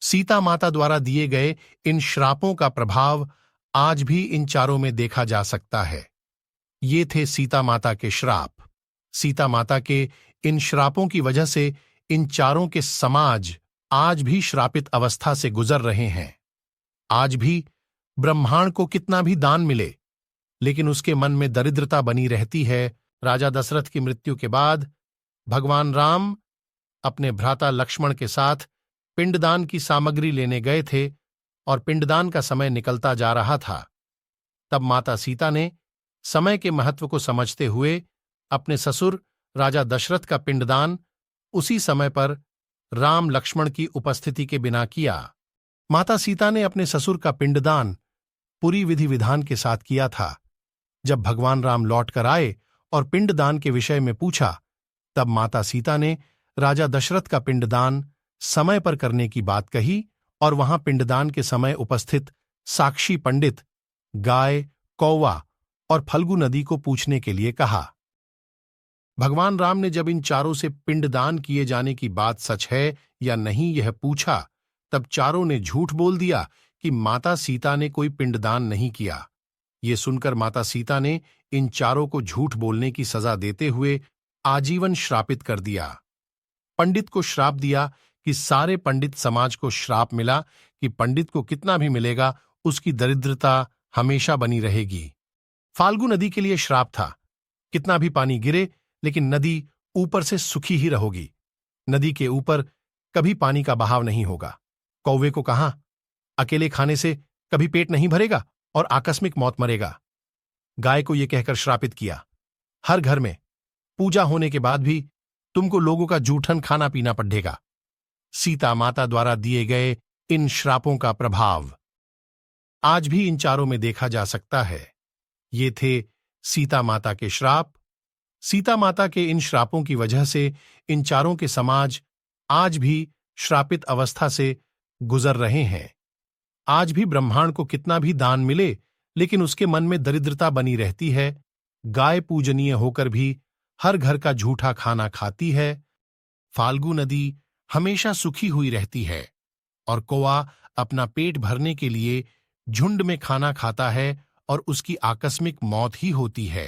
सीता माता द्वारा दिए गए इन श्रापों का प्रभाव आज भी इन चारों में देखा जा सकता है। ये थे सीता माता के श्राप। सीता माता के इन श्रापों की वजह से इन चारों के समाज आज भी श्रापित अवस्था से गुजर रहे हैं। आज भी ब्रह्मांड को कितना भी दान मिले, लेकिन उसके मन में दरिद्रता बनी रहती है। राजा दशरथ की मृत्यु के बाद भगवान राम अपने भ्राता लक्ष्मण के साथ पिंडदान की सामग्री लेने गए थे और पिंडदान का समय निकलता जा रहा था। तब माता सीता ने समय के महत्व को समझते हुए अपने ससुर राजा दशरथ का पिंडदान उसी समय पर राम लक्ष्मण की उपस्थिति के बिना किया। माता सीता ने अपने ससुर का पिंडदान पूरी विधि विधान के साथ किया था। जब भगवान राम लौट कर आए और पिंडदान के विषय में पूछा, तब माता सीता ने राजा दशरथ का पिंडदान समय पर करने की बात कही और वहां पिंडदान के समय उपस्थित साक्षी पंडित, गाय, कौवा और फल्गु नदी को पूछने के लिए कहा। भगवान राम ने जब इन चारों से पिंडदान किए जाने की बात सच है या नहीं यह पूछा, तब चारों ने झूठ बोल दिया कि माता सीता ने कोई पिंडदान नहीं किया। ये सुनकर माता सीता ने इन चारों को झूठ बोलने की सजा देते हुए आजीवन श्रापित कर दिया। पंडित को श्राप दिया कि सारे पंडित समाज को श्राप मिला कि पंडित को कितना भी मिलेगा उसकी दरिद्रता हमेशा बनी रहेगी। फाल्गु नदी के लिए श्राप था, कितना भी पानी गिरे लेकिन नदी ऊपर से सूखी ही रहोगी। नदी के ऊपर कभी पानी का बहाव नहीं होगा। कौवे को कहा, अकेले खाने से कभी पेट नहीं भरेगा और आकस्मिक मौत मरेगा। गाय को यह कहकर श्रापित किया, हर घर में पूजा होने के बाद भी तुमको लोगों का जूठन खाना पीना पड़ेगा। सीता माता द्वारा दिए गए इन श्रापों का प्रभाव आज भी इन चारों में देखा जा सकता है। ये थे सीता माता के श्राप। सीता माता के इन श्रापों की वजह से इन चारों के समाज आज भी श्रापित अवस्था से गुजर रहे हैं। आज भी ब्रह्मांड को कितना भी दान मिले, लेकिन उसके मन में दरिद्रता बनी रहती है। गाय पूजनीय होकर भी हर घर का झूठा खाना खाती है। फाल्गु नदी हमेशा सूखी हुई रहती है और कौवा अपना पेट भरने के लिए झुंड में खाना खाता है और उसकी आकस्मिक मौत ही होती है।